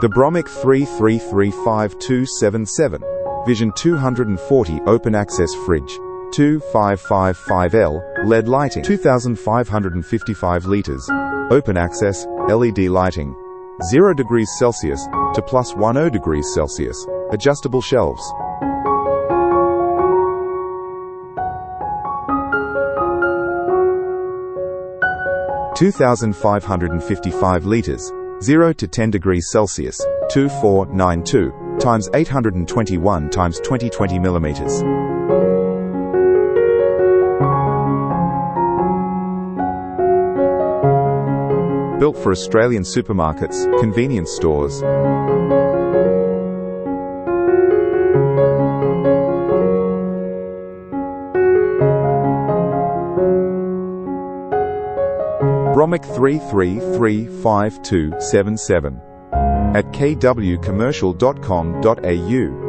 The Bromic 33352277, Vision 240 Open Access Fridge, 2555L, LED lighting, 2555 liters, open access, LED lighting, 0 degrees Celsius to +10 degrees Celsius, adjustable shelves. (2,555 liters, 0 to 10 degrees Celsius, 2492 times 821 times 2020 millimeters. Built for Australian supermarkets, convenience stores. Bromic 33352277 at kwcommercial.com.au